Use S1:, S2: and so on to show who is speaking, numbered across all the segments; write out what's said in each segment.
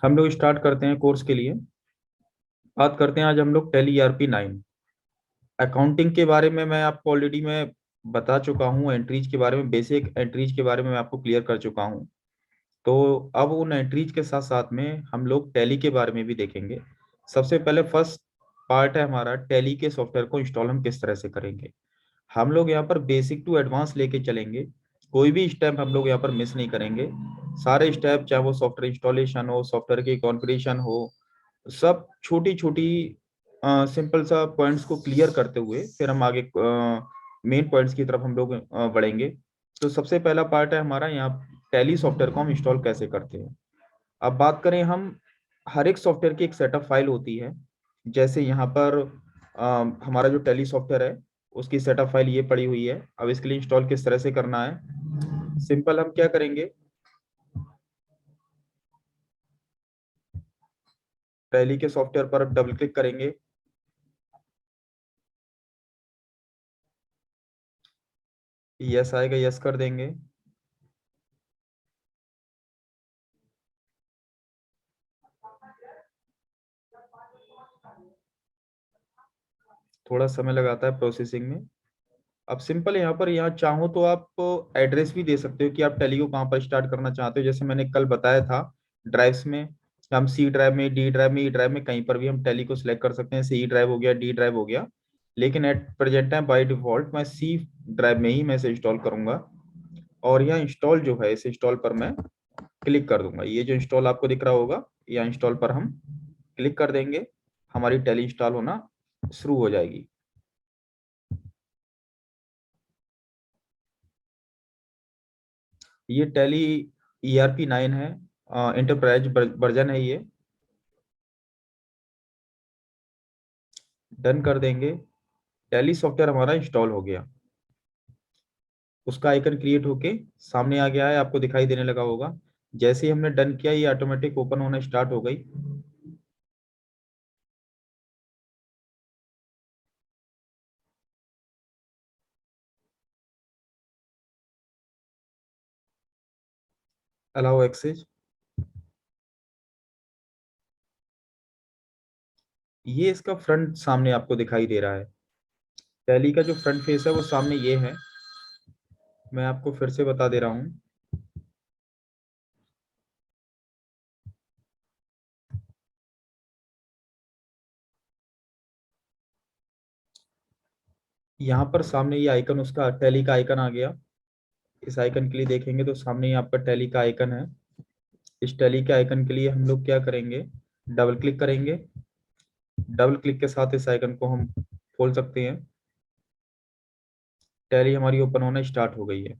S1: हम लोग स्टार्ट करते हैं कोर्स के लिए। बात करते हैं आज हम लोग टैली ERP 9 अकाउंटिंग के बारे में। मैं आपको ऑलरेडी मैं बता चुका हूँ, एंट्रीज के बारे में, बेसिक एंट्रीज के बारे में मैं आपको क्लियर कर चुका हूँ। तो अब उन एंट्रीज के साथ साथ में हम लोग टैली के बारे में भी देखेंगे। सबसे पहले फर्स्ट पार्ट है हमारा, टैली के सॉफ्टवेयर को इंस्टॉल हम किस तरह से करेंगे। हम लोग यहाँ पर बेसिक टू एडवांस लेके चलेंगे। कोई भी स्टेप हम लोग यहाँ पर मिस नहीं करेंगे। सारे स्टेप, चाहे वो सॉफ्टवेयर इंस्टॉलेशन हो, सॉफ्टवेयर की कॉन्फ़िगरेशन हो, सब छोटी छोटी सिंपल सा पॉइंट्स को क्लियर करते हुए फिर हम आगे मेन पॉइंट्स की तरफ हम लोग बढ़ेंगे। तो सबसे पहला पार्ट है हमारा यहाँ, टैली सॉफ्टवेयर को हम इंस्टॉल कैसे करते हैं। अब बात करें हम, हर एक सॉफ्टवेयर की एक सेटअप फाइल होती है। जैसे यहाँ पर हमारा जो टैली सॉफ्टवेयर है उसकी सेटअप फाइल ये पड़ी हुई है। अब इसके लिए इंस्टॉल किस तरह से करना है, सिंपल हम क्या करेंगे, टैली के सॉफ्टवेयर पर डबल क्लिक करेंगे। यस आएगा, यस कर देंगे। थोड़ा समय लगाता है प्रोसेसिंग में। अब सिंपल यहाँ पर, यहाँ चाहो तो आप एड्रेस भी दे सकते हो कि आप टैली को कहाँ पर स्टार्ट करना चाहते हो। जैसे मैंने कल बताया था, ड्राइव्स में हम सी ड्राइव में, डी ड्राइव में, ई ड्राइव में कहीं पर भी हम टैली को सिलेक्ट कर सकते हैं। सी ड्राइव हो गया, डी ड्राइव हो गया। लेकिन at present time by default मैं सी ड्राइव में ही मैं इसे इंस्टॉल करूंगा। और यहाँ इंस्टॉल जो है, इस इंस्टॉल पर मैं क्लिक कर दूंगा। ये जो इंस्टॉल आपको दिख रहा होगा, या इंस्टॉल पर हम क्लिक कर देंगे, हमारी टैली इंस्टॉल होना शुरू हो जाएगी। ये टैली ERP 9 है, इंटरप्राइज वर्जन है ये। डन कर देंगे। टैली सॉफ्टवेयर हमारा इंस्टॉल हो गया। उसका आइकन क्रिएट होके सामने आ गया है, आपको दिखाई देने लगा होगा। जैसे ही हमने डन किया, ये ऑटोमेटिक ओपन होना स्टार्ट हो गई। Allow access. ये इसका फ्रंट सामने आपको दिखाई दे रहा है। टैली का जो फ्रंट फेस है वो सामने ये है। मैं आपको फिर से बता दे रहा हूँ। यहाँ पर सामने ये आइकन, उसका टैली का आइकन आ गया। इस आइकन के लिए देखेंगे तो सामने ही आपका टैली का आइकन है। इस टैली के आइकन के लिए हम लोग क्या करेंगे, डबल क्लिक करेंगे। डबल क्लिक के साथ इस आइकन को हम खोल सकते हैं। टैली हमारी ओपन होना स्टार्ट हो गई है।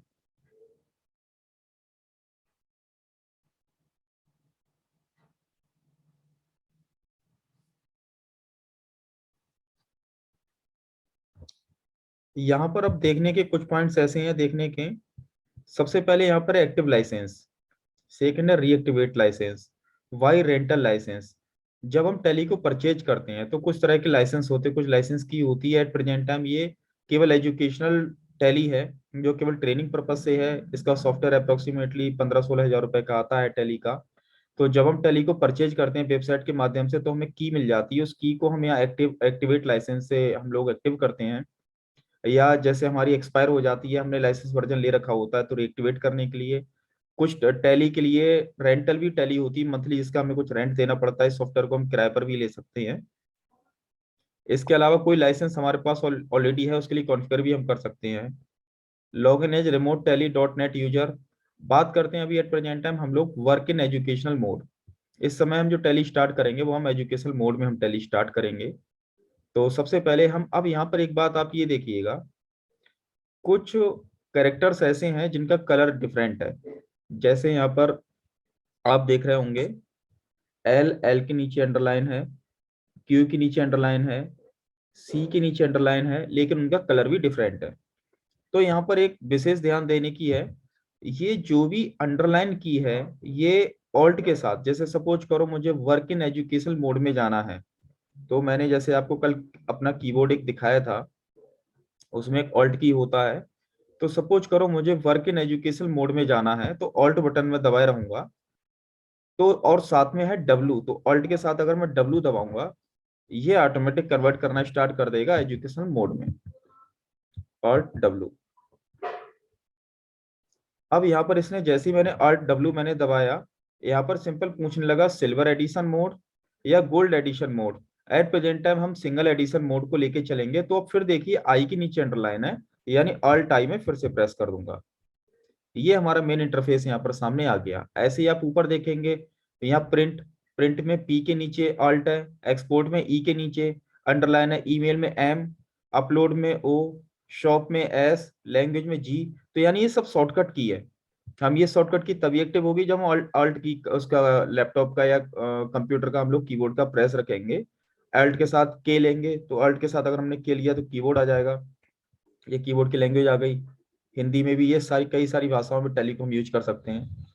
S1: यहाँ पर अब देखने के कुछ पॉइंट्स ऐसे हैं देखने के। सबसे पहले यहाँ पर एक्टिव लाइसेंस, सेकंड है reactivate licence, Y rental licence. जब हम टैली को परचेज करते हैं तो कुछ तरह के लाइसेंस होते हैं, कुछ लाइसेंस की होती है। एट प्रेजेंट टाइम ये केवल एजुकेशनल टैली है, जो केवल ट्रेनिंग पर्पज से है। इसका सॉफ्टवेयर अप्रोक्सीमेटली 15-16 हज़ार रुपए का आता है टैली का। तो जब हम टैली को परचेज करते हैं वेबसाइट के माध्यम से, तो हमें की मिल जाती है। उस की को हम यहाँ एक्टिवेट लाइसेंस से हम लोग एक्टिव करते हैं। या जैसे हमारी एक्सपायर हो जाती है, हमने लाइसेंस वर्जन ले रखा होता है, तो रिएक्टिवेट करने के लिए कुछ टैली के लिए रेंटल भी टैली होती है मंथली, जिसका हमें कुछ रेंट देना पड़ता है। सॉफ्टवेयर को हम किराए पर भी ले सकते हैं। इसके अलावा कोई लाइसेंस हमारे पास ऑलरेडी है, उसके लिए कॉन्फ़िगर भी हम कर सकते हैं। Login as remote Tally dot net user. बात करते हैं अभी एट प्रेजेंट टाइम हम लोग वर्क इन एजुकेशनल मोड। इस समय हम जो टैली स्टार्ट करेंगे वो हम एजुकेशनल मोड में हम टैली स्टार्ट करेंगे। तो सबसे पहले हम, अब यहाँ पर एक बात आप ये देखिएगा, कुछ कैरेक्टर्स ऐसे हैं जिनका कलर डिफरेंट है। जैसे यहाँ पर आप देख रहे होंगे, एल, एल के नीचे अंडरलाइन है, क्यू के नीचे अंडरलाइन है, सी के नीचे अंडरलाइन है, लेकिन उनका कलर भी डिफरेंट है। तो यहाँ पर एक विशेष ध्यान देने की है, ये जो भी अंडरलाइन की है, ये ऑल्ट के साथ, जैसे सपोज करो मुझे वर्क इन एजुकेशनल मोड में जाना है, तो मैंने जैसे आपको कल अपना कीबोर्ड एक दिखाया था, उसमें एक ऑल्ट की होता है। तो सपोज करो मुझे वर्क इन एजुकेशनल मोड में जाना है, तो ऑल्ट बटन में दबाए रहूंगा। तो और साथ में है डब्लू, तो ऑल्ट के साथ अगर मैं डब्लू दबाऊंगा ये ऑटोमेटिक कन्वर्ट करना स्टार्ट कर देगा एजुकेशनल मोड में। Alt W. अब यहाँ पर इसने जैसे ही मैंने ऑल्ट डब्लू मैंने दबाया, यहाँ पर सिंपल पूछने लगा सिल्वर एडिशन मोड या gold edition mode. Eight present time हम सिंगल एडिशन मोड को लेके चलेंगे। तो अब फिर देखिए आई के नीचे अंडरलाइन है, यानी ऑल्ट आई में फिर से प्रेस कर दूंगा। ये हमारा मेन इंटरफेस यहाँ पर सामने आ गया। ऐसे ही आप ऊपर देखेंगे तो यहाँ प्रिंट, प्रिंट में पी के नीचे ऑल्ट है, एक्सपोर्ट में ई के नीचे अंडरलाइन है, ईमेल में एम, अपलोड में ओ, शॉप में एस, लैंग्वेज में जी। तो यानी ये सब शॉर्टकट की है। हम ये शॉर्टकट की तभी एक्टिव होगी जब हम ऑल्ट ऑल्ट की उसका लैपटॉप का या कंप्यूटर का हम लोग कीबोर्ड का प्रेस रखेंगे। अल्ट के साथ के लेंगे तो अल्ट के साथ अगर हमने के लिया तो कीबोर्ड आ जाएगा। ये कीबोर्ड की लैंग्वेज आ गई। हिंदी में भी ये सारी कई सारी भाषाओं में टैली को हम यूज कर सकते हैं।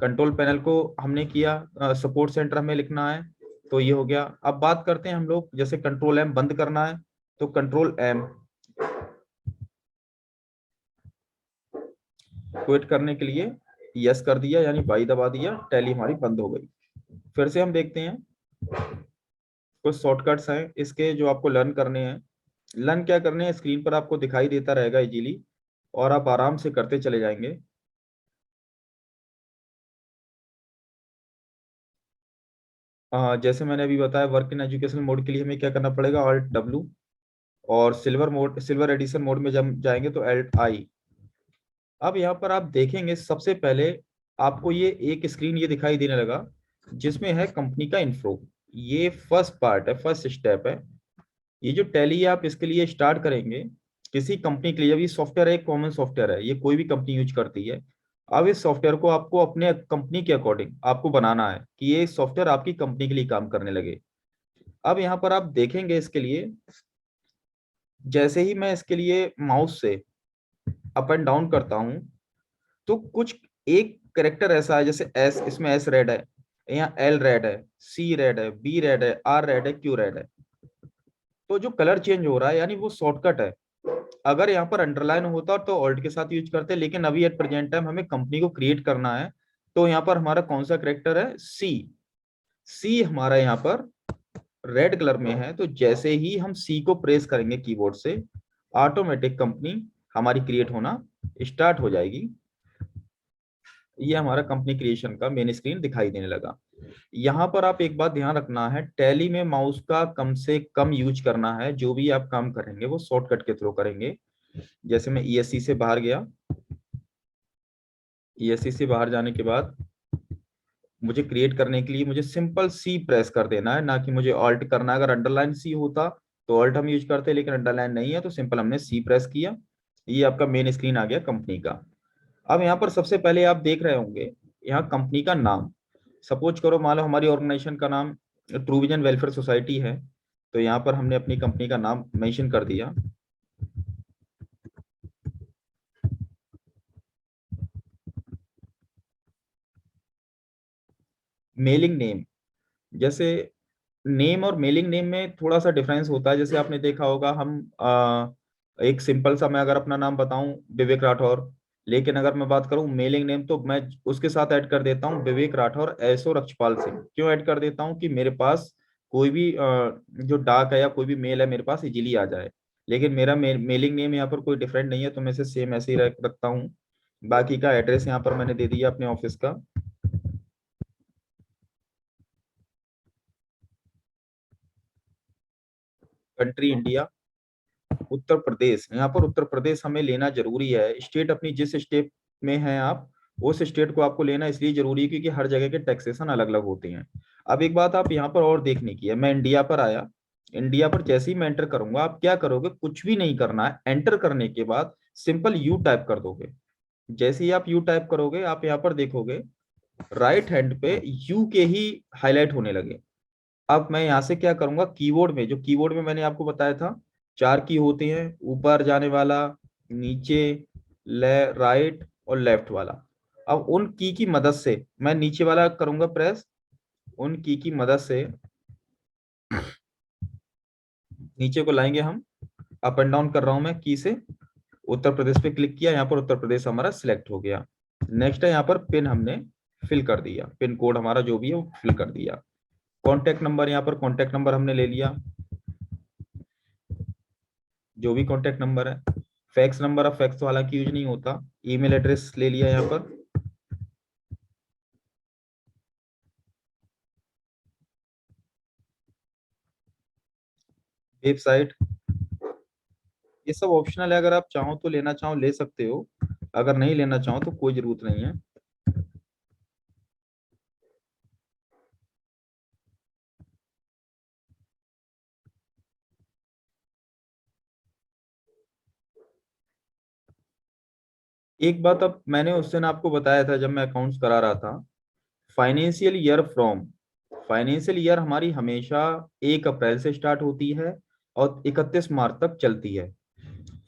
S1: कंट्रोल पैनल को हमने किया, सपोर्ट सेंटर हमें लिखना है तो ये हो गया। अब बात करते हैं हम लोग, जैसे कंट्रोल एम बंद करना है तो कंट्रोल एम, क्विट करने के लिए यस कर दिया यानी बाई दबा दिया, टैली हमारी बंद हो गई। फिर से हम देखते हैं कुछ शॉर्टकट्स हैं इसके जो आपको लर्न करने हैं। लर्न क्या करने हैं, स्क्रीन पर आपको दिखाई देता रहेगा इजीली और आप आराम से करते चले जाएंगे। जैसे मैंने अभी बताया वर्क इन एजुकेशन मोड के लिए हमें क्या करना पड़ेगा, ऑल्ट डब्लू। और silver mode, silver edition mode में जब जाएंगे तो एल्ट आई। अब यहाँ पर आप देखेंगे सबसे पहले आपको ये एक स्क्रीन ये दिखाई देने लगा जिसमें है कंपनी का इन्फो। ये फर्स्ट पार्ट है, फर्स्ट स्टेप है। ये जो टैली आप इसके लिए स्टार्ट करेंगे किसी कंपनी के लिए, जब ये सॉफ्टवेयर है एक कॉमन सॉफ्टवेयर है, ये कोई भी कंपनी यूज करती है। अब इस सॉफ्टवेयर को आपको अपने कंपनी के अकॉर्डिंग आपको बनाना है कि ये सॉफ्टवेयर आपकी कंपनी के लिए काम करने लगे। अब यहाँ पर आप देखेंगे इसके लिए जैसे ही मैं इसके लिए माउस से अप एंड डाउन करता हूँ तो कुछ एक करेक्टर ऐसा है, जैसे एस, इसमें एस रेड है, यहाँ एल रेड है, सी रेड है, बी रेड है, आर रेड है, क्यू रेड है। तो जो कलर चेंज हो रहा है यानी वो शॉर्टकट है। अगर यहाँ पर अंडरलाइन होता तो ऑल्ट के साथ यूज करते, लेकिन अभी एट प्रेजेंट टाइम हमें कंपनी को क्रिएट करना है। तो यहाँ पर हमारा कौन सा करेक्टर है, सी। सी हमारा यहाँ पर रेड कलर में है, तो जैसे ही हम सी को प्रेस करेंगे कीबोर्ड से ऑटोमेटिक कंपनी हमारी क्रिएट होना स्टार्ट हो जाएगी। ये हमारा कंपनी क्रिएशन का मेन स्क्रीन दिखाई देने लगा। यहाँ पर आप एक बात ध्यान रखना है, टैली में माउस का कम से कम यूज करना है। जो भी आप काम करेंगे वो शॉर्टकट के थ्रू करेंगे। जैसे मैं ईएससी से बाहर गया, ईएससी से बाहर जाने के बाद मुझे क्रिएट करने के लिए मुझे सिंपल सी प्रेस कर देना है, ना कि मुझे ऑल्ट करना है। अगर अंडरलाइन सी होता तो ऑल्ट हम यूज करते, लेकिन अंडरलाइन नहीं है तो सिंपल हमने सी प्रेस किया। ये आपका मेन स्क्रीन आ गया कंपनी का। अब यहाँ पर सबसे पहले आप देख रहे होंगे यहाँ कंपनी का नाम। सपोज करो मान लो हमारी ऑर्गेनाइजेशन का नाम ट्रू विजन वेलफेयर सोसाइटी है, तो यहाँ पर हमने अपनी कंपनी का नाम मेंशन कर दिया। मेलिंग नेम, जैसे नेम और मेलिंग नेम में थोड़ा सा डिफरेंस होता है। जैसे आपने देखा होगा हम एक सिंपल सा मैं अगर अपना नाम बताऊं विवेक राठौर, लेकिन अगर मैं बात करूं मेलिंग नेम तो मैं उसके साथ ऐड कर देता हूं विवेक राठौर एसो रक्षपाल सिंह। क्यों ऐड कर देता हूं कि मेरे पास कोई भी जो डाक है या कोई भी मेल है मेरे पास इजीली आ जाए। लेकिन मेरा मेलिंग नेम यहाँ पर कोई डिफरेंट नहीं है तो मैं इसे सेम ऐसे ही रखता हूँ। बाकी का एड्रेस यहाँ पर मैंने दे दिया अपने ऑफिस का। कंट्री इंडिया, उत्तर प्रदेश, यहाँ पर उत्तर प्रदेश हमें लेना जरूरी है। स्टेट अपनी जिस स्टेट में है आप उस स्टेट को आपको लेना इसलिए जरूरी है क्योंकि हर जगह के टैक्सेशन अलग अलग होते हैं। अब एक बात आप यहाँ पर और देखने की है, मैं इंडिया पर आया, इंडिया पर जैसे ही मैं एंटर करूंगा आप क्या करोगे, कुछ भी नहीं करना है। एंटर करने के बाद सिंपल यू टाइप कर दोगे। जैसे ही आप यू टाइप करोगे आप यहाँ पर देखोगे राइट हैंड पे यू के ही हाईलाइट होने लगे। अब मैं यहाँ से क्या करूंगा, कीबोर्ड में, जो कीबोर्ड में मैंने आपको बताया था चार की होती हैं, ऊपर जाने वाला, नीचे, राइट और लेफ्ट वाला। अब उन की मदद से मैं नीचे वाला करूंगा प्रेस, उन की मदद से नीचे को लाएंगे हम। अप एंड डाउन कर रहा हूं मैं की से, उत्तर प्रदेश पे क्लिक किया, यहाँ पर उत्तर प्रदेश हमारा सिलेक्ट हो गया। नेक्स्ट है यहाँ पर पिन हमने फिल कर दिया, पिन कोड हमारा जो भी है वो फिल कर दिया। कॉन्टैक्ट नंबर, यहाँ पर कॉन्टैक्ट नंबर हमने ले लिया, जो भी कॉन्टैक्ट नंबर है। फैक्स नंबर, अब फैक्स तो हालांकि यूज नहीं होता। ईमेल एड्रेस ले लिया यहाँ पर। वेबसाइट, ये सब ऑप्शनल है, अगर आप चाहो तो लेना चाहो ले सकते हो, अगर नहीं लेना चाहो तो कोई जरूरत नहीं है। एक बात अब मैंने उस दिन आपको बताया था जब मैं अकाउंट्स करा रहा था, financial year from, financial year हमारी हमेशा 1 अप्रैल से स्टार्ट होती है और 31 मार्च तक चलती है।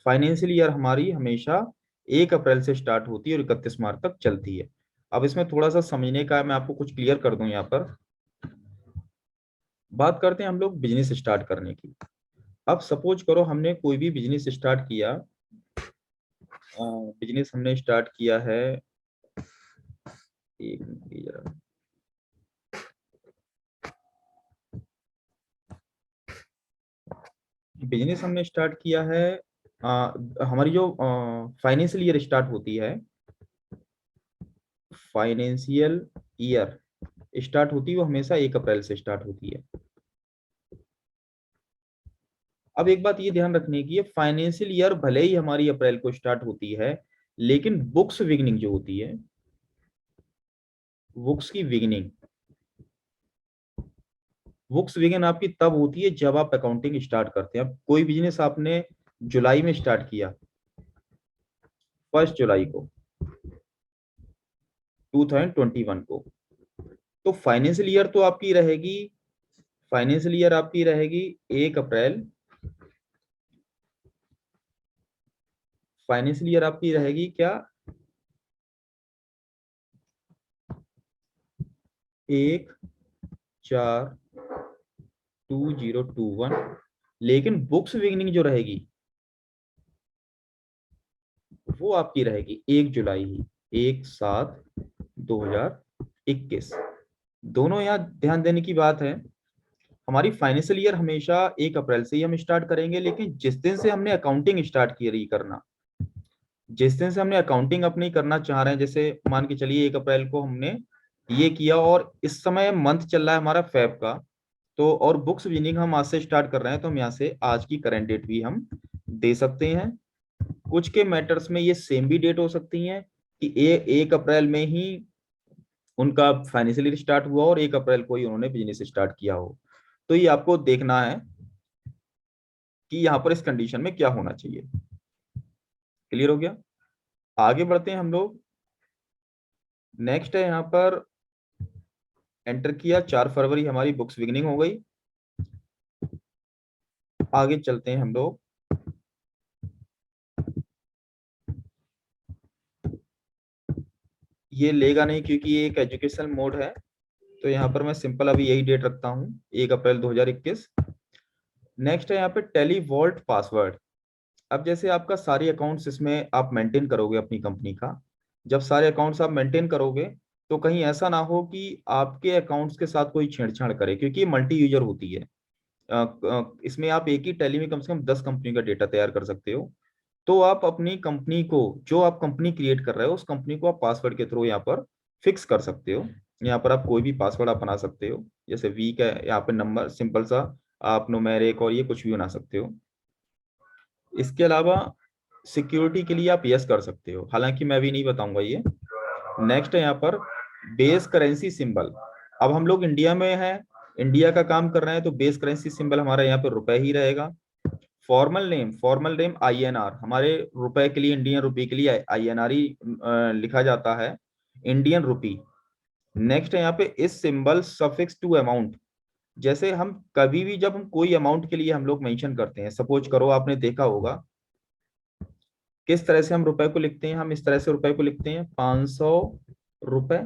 S1: फाइनेंशियल ईयर हमारी हमेशा 1 अप्रैल से स्टार्ट होती है और 31 मार्च तक चलती है। अब इसमें थोड़ा सा समझने का है, मैं आपको कुछ क्लियर कर दूं। यहाँ पर बात करते हैं हम लोग बिजनेस स्टार्ट करने की। अब सपोज करो हमने कोई भी बिजनेस स्टार्ट किया, बिजनेस हमने स्टार्ट किया है, एक मिनट जरा, बिजनेस हमने स्टार्ट किया है, हमारी जो फाइनेंशियल ईयर स्टार्ट होती है, फाइनेंशियल ईयर स्टार्ट होती है वो हमेशा 1 अप्रैल से स्टार्ट होती है। अब एक बात ये ध्यान रखने की है, फाइनेंशियल ईयर भले ही हमारी अप्रैल को स्टार्ट होती है, लेकिन बुक्स बिगनिंग जो होती है, बुक्स की बिगनिंग, बुक्स बिगिन आपकी तब होती है जब आप अकाउंटिंग स्टार्ट करते हैं। अब कोई बिजनेस आपने जुलाई में स्टार्ट किया, 1 जुलाई को 2021 को, तो फाइनेंशियल ईयर तो आपकी रहेगी, फाइनेंशियल ईयर आपकी रहेगी 1 अप्रैल, फाइनेंशियल ईयर आपकी रहेगी क्या, 1/4/2021। लेकिन बुक्स बिगिनिंग जो रहेगी वो आपकी रहेगी 1 जुलाई ही, 1/7/2021। दोनों यहाँ ध्यान देने की बात है, हमारी फाइनेंशियल ईयर हमेशा 1 अप्रैल से ही हम स्टार्ट करेंगे, लेकिन जिस दिन से हमने अकाउंटिंग स्टार्ट की रही करना, जिस दिन से हमने अकाउंटिंग अपनी करना चाह रहे हैं, जैसे मान के चलिए 1 अप्रैल को हमने ये किया और इस समय मंथ चल रहा है हमारा फेब का, तो और बुक्स बिगिनिंग हम आज से स्टार्ट कर रहे हैं, तो हम यहाँ से आज की करंट डेट भी हम दे सकते हैं। कुछ के मैटर्स में ये सेम भी डेट हो सकती है कि 1 अप्रैल में ही उनका फाइनेंशियल ईयर स्टार्ट हुआ और 1 अप्रैल को ही उन्होंने बिजनेस स्टार्ट किया हो। तो ये आपको देखना है कि यहाँ पर इस कंडीशन में क्या होना चाहिए। क्लियर हो गया? आगे बढ़ते हैं हम लोग। नेक्स्ट है यहाँ पर, एंटर किया 4 फरवरी हमारी बुक्स बिगनिंग हो गई। आगे चलते हैं हम लोग। ये लेगा नहीं क्योंकि ये एक एजुकेशनल मोड है, तो यहाँ पर मैं सिंपल अभी यही डेट रखता हूँ, 1 अप्रैल 2021। नेक्स्ट है यहाँ पे टेली वॉल्ट पासवर्ड। अब जैसे आपका सारे अकाउंट्स इसमें आप मेंटेन करोगे अपनी कंपनी का, जब सारे अकाउंट्स आप मेंटेन करोगे तो कहीं ऐसा ना हो कि आपके अकाउंट्स के साथ कोई छेड़छाड़ करे, क्योंकि ये मल्टी यूजर होती है। इसमें आप एक ही टैली में कम से कम 10 कंपनी का डेटा तैयार कर सकते हो। तो आप अपनी कंपनी को, जो आप कंपनी क्रिएट कर रहे हो उस कंपनी को आप पासवर्ड के थ्रू यहाँ पर फिक्स कर सकते हो। यहाँ पर आप कोई भी पासवर्ड आप बना सकते हो, जैसे वीक है, यहाँ पे नंबर सिंपल सा आप न्यूमेरिक और ये कुछ भी बना सकते हो। इसके अलावा सिक्योरिटी के लिए आप यस कर सकते हो, हालांकि मैं भी नहीं बताऊंगा ये। नेक्स्ट है यहाँ पर बेस करेंसी सिंबल। अब हम लोग इंडिया में हैं, इंडिया का काम कर रहे हैं, तो बेस करेंसी सिंबल हमारा यहाँ पे रुपए ही रहेगा। फॉर्मल नेम आईएनआर, हमारे रुपए के लिए, इंडियन रुपी के लिए आईएनआर ही लिखा जाता है, इंडियन रुपी। नेक्स्ट है यहाँ पे इस सिंबल सफिक्स टू अमाउंट। जैसे हम कभी भी जब हम कोई अमाउंट के लिए हम लोग मेंशन करते हैं, सपोज करो आपने देखा होगा किस तरह से हम रुपए को लिखते हैं, हम इस तरह से रुपए को लिखते हैं, 500 रुपए।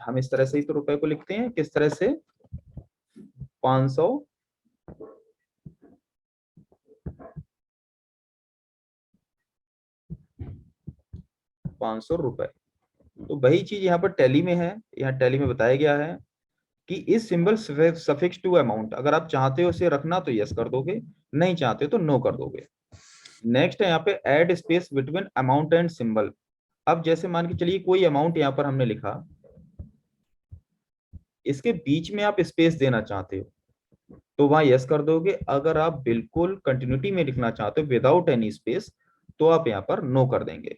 S1: हम इस तरह से ही तो रुपए को लिखते हैं, किस तरह से, 500। ₹500। तो वही चीज यहाँ पर टैली में है, यहाँ टैली में बताया गया है कि इस सिंबल सफिक्स टू अमाउंट, अगर आप चाहते हो इसे रखना तो यस कर दोगे, नहीं चाहते हो तो नो कर दोगे। नेक्स्ट है यहाँ पे add space between amount and symbol. अब जैसे मान के चलिए कोई अमाउंट यहाँ पर हमने लिखा, इसके बीच में आप स्पेस देना चाहते हो तो वहां यस कर दोगे। अगर आप बिल्कुल कंटिन्यूटी में लिखना चाहते हो विदाउट एनी स्पेस तो आप यहाँ पर नो कर देंगे।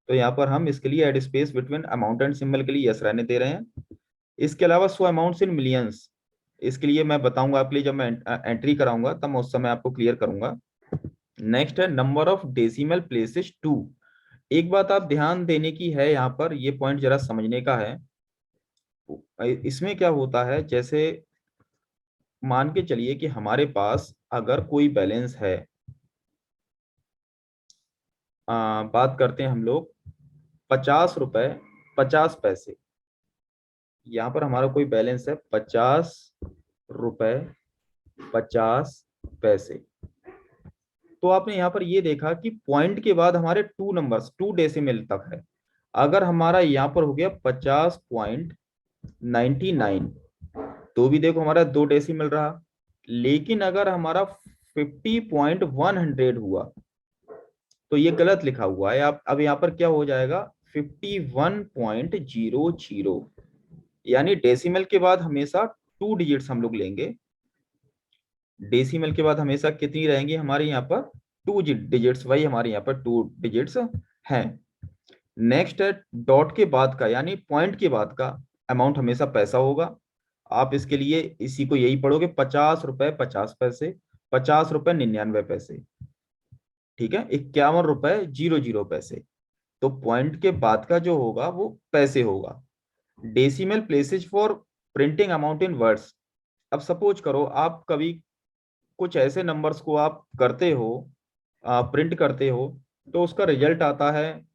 S1: तो यहाँ पर हम इसके लिए add space between amount and symbol के लिए यस रहने दे रहे हैं। इसके अलावा सो अमाउंट्स इन मिलियंस, इसके लिए मैं बताऊंगा आपके लिए, जब मैं एंट्री कराऊंगा तब मैं उस समय आपको क्लियर करूंगा। नेक्स्ट है नंबर ऑफ डेसिमल प्लेसेस 2। एक बात आप ध्यान देने की है, यहाँ पर ये पॉइंट जरा समझने का है। इसमें क्या होता है, जैसे मान के चलिए कि हमारे पास अगर कोई बैलेंस है, बात करते हैं हम लोग ₹50 50 पैसे, यहाँ पर हमारा कोई बैलेंस है ₹50 50 पैसे। तो आपने यहाँ पर ये देखा कि पॉइंट के बाद हमारे 2 नंबर्स 2 डेसिमल तक है। अगर हमारा यहाँ पर हो गया 50.99, तो भी देखो हमारा 2 डेसिमल रहा। लेकिन अगर हमारा 50.100 हुआ तो ये गलत लिखा हुआ है। आप अब यहाँ पर क्या हो जाएगा, 51.00, यानी डेसिमल के बाद हमेशा 2 डिजिट्स हम लोग लेंगे। डेसिमल के बाद हमेशा कितनी रहेंगी हमारे यहाँ पर, 2 डिजिट्स, वही हमारे यहाँ पर 2 डिजिट्स हैं। नेक्स्ट है डॉट के बाद का, यानी पॉइंट के बाद का अमाउंट हमेशा पैसा होगा। आप इसके लिए इसी को यही पढ़ोगे, ₹50 50 पैसे, ₹50 99 पैसे, ठीक है, ₹51 00 तो पॉइंट के बाद का जो होगा वो पैसे होगा। Decimal places for printing amount in words. अब सपोज करो आप कभी कुछ ऐसे नंबर्स को आप करते हो, प्रिंट करते हो, तो उसका रिजल्ट आता है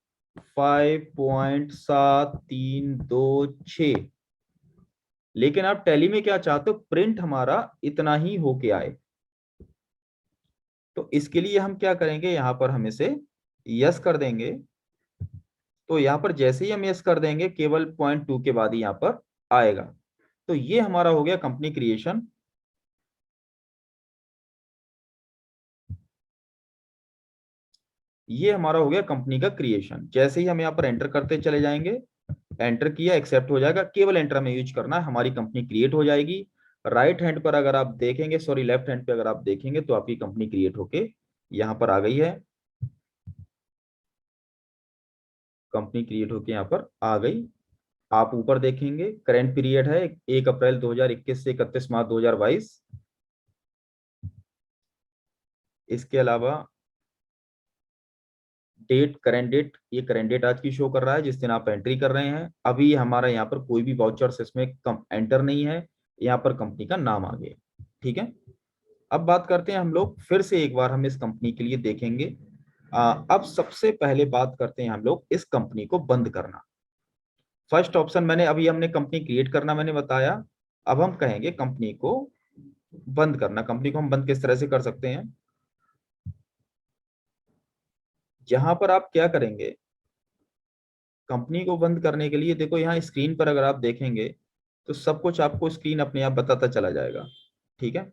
S1: 5.7326, लेकिन आप टैली में क्या चाहते हो, प्रिंट हमारा इतना ही होके आए। तो इसके लिए हम क्या करेंगे, यहाँ पर हम इसे यस कर देंगे। तो यहाँ पर जैसे ही हम यस कर देंगे केवल .2 के बाद ही यहाँ पर आएगा। तो ये हमारा हो गया कंपनी क्रिएशन। ये हमारा हो गया कंपनी का क्रिएशन। जैसे ही हम यहाँ पर एंटर करते चले जाएंगे, एंटर किया एक्सेप्ट हो जाएगा, केवल एंटर में यूज करना है, हमारी कंपनी क्रिएट हो जाएगी। राइट हैंड पर अगर आप देखेंगे, सॉरी लेफ्ट हैंड पे अगर आप देखेंगे तो आपकी कंपनी क्रिएट होके यहाँ पर आ गई है। कंपनी क्रिएट होके यहाँ पर आ गई। आप ऊपर देखेंगे करेंट पीरियड है 1 अप्रैल 2021 से 31 मार्च 2022। इसके अलावा डेट, करेंट डेट, ये करेंट डेट आज की शो कर रहा है जिस दिन आप एंट्री कर रहे हैं। अभी हमारा यहाँ पर कोई भी वाउचर्स इसमें एंटर नहीं है, यहाँ पर कंपनी का नाम आ गया, ठीक है। अब बात करते हैं हम लोग फिर से एक बार हम इस कंपनी के लिए देखेंगे। अब सबसे पहले बात करते हैं हम लोग इस कंपनी को बंद करना। फर्स्ट ऑप्शन मैंने अभी हमने कंपनी क्रिएट करना मैंने बताया, अब हम कहेंगे कंपनी को बंद करना। कंपनी को हम बंद किस तरह से कर सकते हैं, जहां पर आप क्या करेंगे, कंपनी को बंद करने के लिए देखो यहाँ स्क्रीन पर अगर आप देखेंगे तो सब कुछ आपको स्क्रीन अपने आप बताता चला जाएगा, ठीक है।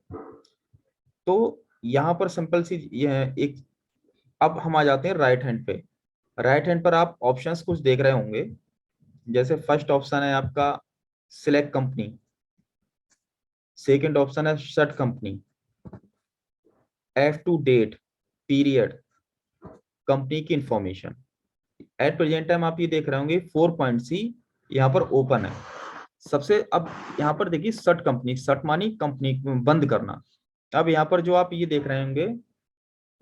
S1: तो यहाँ पर सिंपल सी यह एक, अब हम आ जाते हैं राइट हैंड पे। राइट हैंड पर आप ऑप्शंस कुछ देख रहे होंगे, जैसे फर्स्ट ऑप्शन है आपका सिलेक्ट कंपनी, सेकंड ऑप्शन है shut company, F2 date, period, company की इंफॉर्मेशन। एट प्रेजेंट टाइम आप ये देख रहे होंगे 4.C यहाँ पर ओपन है सबसे। अब यहाँ पर देखिए शट कंपनी, शट मानी कंपनी बंद करना। अब यहाँ पर जो आप ये देख रहे होंगे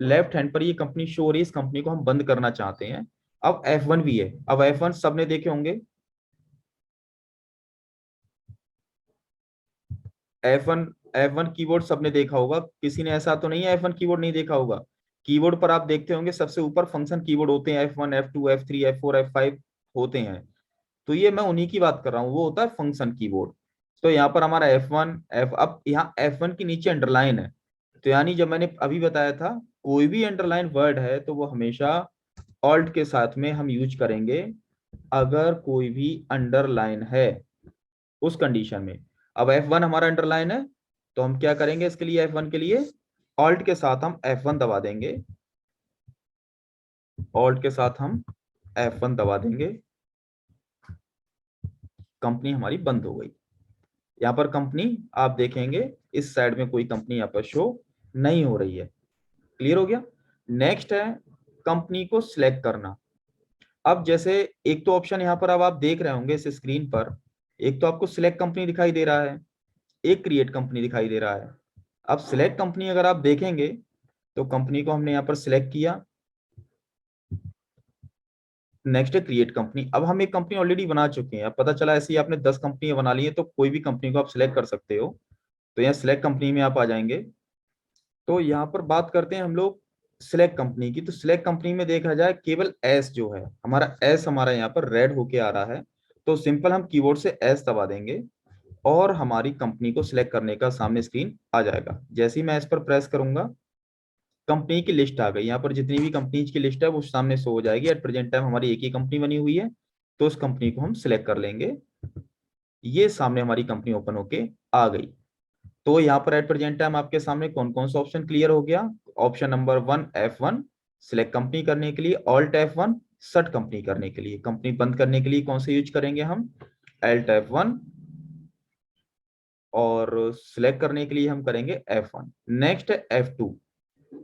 S1: लेफ्ट हैंड पर ये कंपनी शो हो रही है, इस कंपनी को हम बंद करना चाहते हैं। अब F1 भी है। अब F1 सबने देखे होंगे, F1 F1 कीबोर्ड सबने देखा होगा, किसी ने ऐसा तो नहीं है F1 कीबोर्ड नहीं देखा होगा। कीबोर्ड पर आप देखते होंगे सबसे ऊपर फंक्शन कीबोर्ड होते हैं, F1 F2 F3 F4 F5 होते हैं। तो ये मैं उन्हीं की बात कर रहा हूँ, वो होता है फंक्शन कीबोर्ड। तो यहाँ पर हमारा F1 अब यहाँ F1 के नीचे अंडरलाइन है, तो यानी जब मैंने अभी बताया था कोई भी अंडरलाइन वर्ड है तो वो हमेशा ऑल्ट के साथ में हम यूज करेंगे अगर कोई भी अंडरलाइन है उस कंडीशन में। अब F1 हमारा अंडरलाइन है, तो हम क्या करेंगे इसके लिए, F1 के लिए ऑल्ट के साथ हम F1 दबा देंगे, ऑल्ट के साथ हम F1 दबा देंगे, कंपनी हमारी बंद हो गई। यहाँ पर कंपनी आप देखेंगे इस साइड में कोई कंपनी यहाँ पर शो नहीं हो रही है। क्लियर हो गया। नेक्स्ट है कंपनी को सिलेक्ट करना। अब जैसे एक तो ऑप्शन यहाँ पर अब आप देख रहे होंगे इस स्क्रीन पर, एक तो आपको सिलेक्ट कंपनी दिखाई दे रहा है, एक क्रिएट कंपनी दिखाई दे रहा है। अब सिलेक्ट कंपनी अगर आप देखेंगे तो कंपनी को हमने यहाँ पर सिलेक्ट किया। नेक्स्ट है क्रिएट कंपनी। अब हम एक कंपनी ऑलरेडी बना चुके हैं, अब पता चला ऐसे ही आपने 10 कंपनियां बना ली है, तो कोई भी कंपनी को आप सिलेक्ट कर सकते हो। तो यहाँ सिलेक्ट कंपनी में आप आ जाएंगे, तो यहाँ पर बात करते हैं हम लोग सिलेक्ट कंपनी की। तो सिलेक्ट कंपनी में देखा जाए केवल एस जो है हमारा, एस हमारा यहाँ पर रेड होके आ रहा है, तो सिंपल हम कीबोर्ड से एस दबा देंगे और हमारी कंपनी को सिलेक्ट करने का सामने स्क्रीन आ जाएगा। जैसे ही मैं इस पर प्रेस करूंगा, कंपनी की लिस्ट आ गई। यहाँ पर जितनी भी कंपनीज की लिस्ट है वो सामने शो हो जाएगी। एट प्रेजेंट टाइम हमारी एक ही कंपनी बनी हुई है, तो उस कंपनी को हम सिलेक्ट कर लेंगे। ये सामने हमारी कंपनी ओपन होके आ गई। तो यहाँ पर एट प्रेजेंट टाइम आपके सामने कौन कौन सा ऑप्शन क्लियर हो गया। Option number 1 F1 select company करने के लिए, ऑल्ट F1 सट कंपनी करने के लिए, कंपनी बंद करने के लिए कौन से यूज करेंगे हम, एल्ट F1, और सिलेक्ट करने के लिए हम करेंगे F1। नेक्स्ट है F2।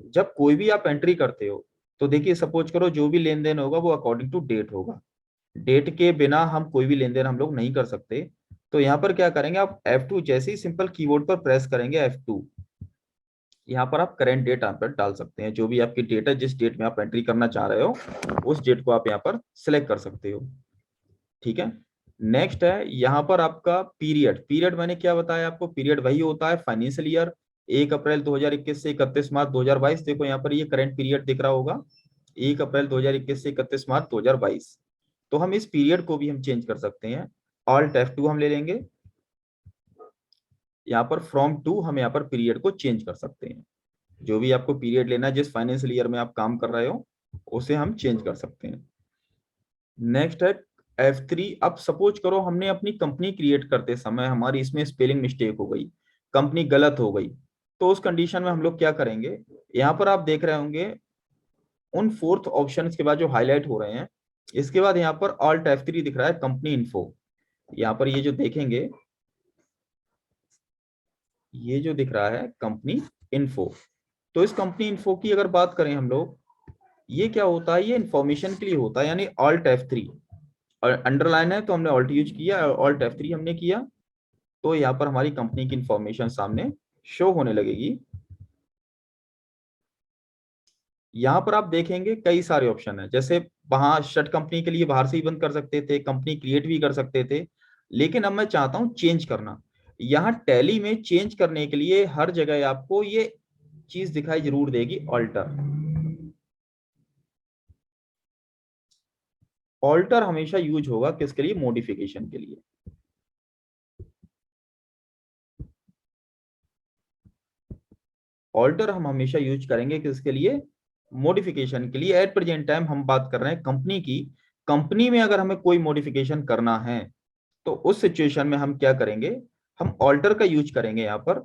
S1: जब कोई भी आप एंट्री करते हो तो देखिए सपोज करो जो भी लेन देन होगा वो अकॉर्डिंग टू डेट होगा, डेट के बिना हम कोई भी लेन देन हम लोग नहीं कर सकते। तो यहाँ पर क्या करेंगे आप, F2 जैसे ही सिंपल कीबोर्ड पर प्रेस करेंगे F2, यहाँ पर आप करेंट डेट आप पर डाल सकते हैं। जो भी आपकी डेट है, जिस डेट में आप एंट्री करना चाह रहे हो उस डेट को आप यहाँ पर सिलेक्ट कर सकते हो। ठीक है। नेक्स्ट है यहाँ पर आपका पीरियड। पीरियड मैंने क्या बताया आपको, पीरियड वही होता है फाइनेंशियल ईयर 1 अप्रैल 2021 से 31 मार्च 2022। देखो यहाँ पर ये करंट पीरियड दिख रहा होगा, 1 अप्रैल 2021 से 31 मार्च 2022। तो हम इस पीरियड को भी हम चेंज कर सकते हैं। ऑल्ट F2 हम ले लेंगे, यहाँ पर फ्रॉम टू हम यहाँ पर पीरियड को चेंज कर सकते हैं। जो भी आपको पीरियड लेना है, जिस फाइनेंशियल ईयर में आप काम कर रहे हो उसे हम चेंज कर सकते हैं। नेक्स्ट है F3। अब सपोज करो हमने अपनी कंपनी क्रिएट करते समय हमारी इसमें स्पेलिंग मिस्टेक हो गई, कंपनी गलत हो गई, तो उस कंडीशन में हम लोग क्या करेंगे, यहाँ पर आप देख रहे होंगे उन फोर्थ ऑप्शन के बाद जो हाईलाइट हो रहे हैं, इसके बाद यहाँ पर ऑल्ट F3 दिख रहा है कंपनी इन्फो। यहाँ पर ये जो देखेंगे, ये जो दिख रहा है कंपनी इन्फो, तो इस कंपनी इन्फो की अगर बात करें हम लोग, ये क्या होता है, ये इन्फॉर्मेशन के लिए होता है, यानी ऑल्ट F3। और अंडरलाइन है तो हमने ऑल्ट यूज किया, ऑल्ट F3 हमने किया, तो यहाँ पर हमारी कंपनी की इंफॉर्मेशन सामने शो होने लगेगी। यहाँ पर आप देखेंगे कई सारे ऑप्शन है, जैसे वहां शट कंपनी के लिए बाहर से ही बंद कर सकते थे, कंपनी क्रिएट भी कर सकते थे, लेकिन अब मैं चाहता हूं चेंज करना। यहाँ टैली में चेंज करने के लिए हर जगह आपको ये चीज दिखाई जरूर देगी, ऑल्टर। ऑल्टर हमेशा यूज होगा किसके लिए, मॉडिफिकेशन के लिए। ऑल्टर हम हमेशा यूज करेंगे किसके लिए, मॉडिफिकेशन के लिए। एट प्रेजेंट टाइम हम बात कर रहे हैं कंपनी की। कंपनी में अगर हमें कोई मॉडिफिकेशन करना है तो उस सिचुएशन में हम क्या करेंगे, हम ऑल्टर का यूज करेंगे। यहाँ पर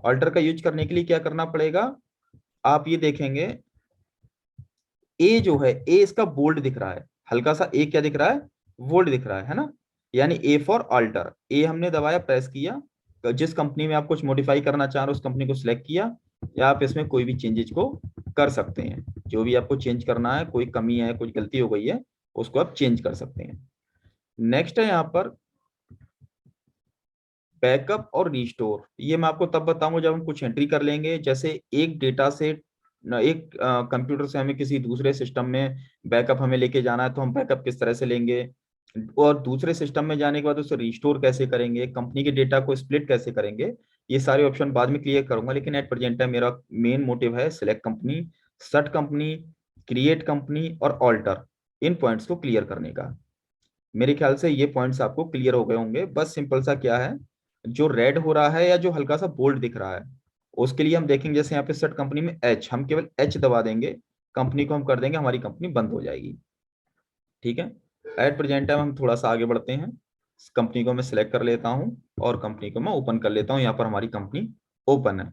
S1: ऑल्टर का यूज करने के लिए क्या करना पड़ेगा, आप ये देखेंगे ए जो है, ए इसका बोल्ड दिख रहा है, हल्का सा ए क्या दिख रहा है, बोल्ड दिख रहा है ना, यानी ए फॉर ऑल्टर। ए हमने दबाया, प्रेस किया, तो जिस कंपनी में आप कुछ मॉडिफाई करना चाह रहे हो उस कंपनी को सिलेक्ट किया, या आप इसमें कोई भी चेंजेस को कर सकते हैं। जो भी आपको चेंज करना है, कोई कमी है, कुछ गलती हो गई है, उसको आप चेंज कर सकते हैं। नेक्स्ट है यहाँ पर बैकअप और रिस्टोर। ये मैं आपको तब बताऊंगा जब हम कुछ एंट्री कर लेंगे, जैसे एक डेटा से एक कंप्यूटर से हमें किसी दूसरे सिस्टम में बैकअप हमें लेके जाना है, तो हम बैकअप किस तरह से लेंगे, और दूसरे सिस्टम में जाने के बाद उसे रिस्टोर कैसे करेंगे, कंपनी के डेटा को स्प्लिट कैसे करेंगे, ये सारे ऑप्शन बाद में क्लियर करूंगा। लेकिन एट प्रेजेंट टाइम मेरा मेन मोटिव है select company, shut company, create company और ऑल्टर, इन पॉइंट्स को क्लियर करने का। मेरे ख्याल से ये पॉइंट्स आपको क्लियर हो गए होंगे। बस सिंपल सा क्या है, जो रेड हो रहा है या जो हल्का सा बोल्ड दिख रहा है, उसके लिए हम देखेंगे जैसे यहाँ पे सेट कंपनी में एच, हम केवल एच दबा देंगे, कंपनी को हम कर देंगे, हमारी कंपनी बंद हो जाएगी। ठीक है। एट प्रेजेंट टाइम हम थोड़ा सा आगे बढ़ते हैं। कंपनी को मैं सिलेक्ट कर लेता हूँ और कंपनी को मैं ओपन कर लेता हूँ। यहाँ पर हमारी कंपनी ओपन है।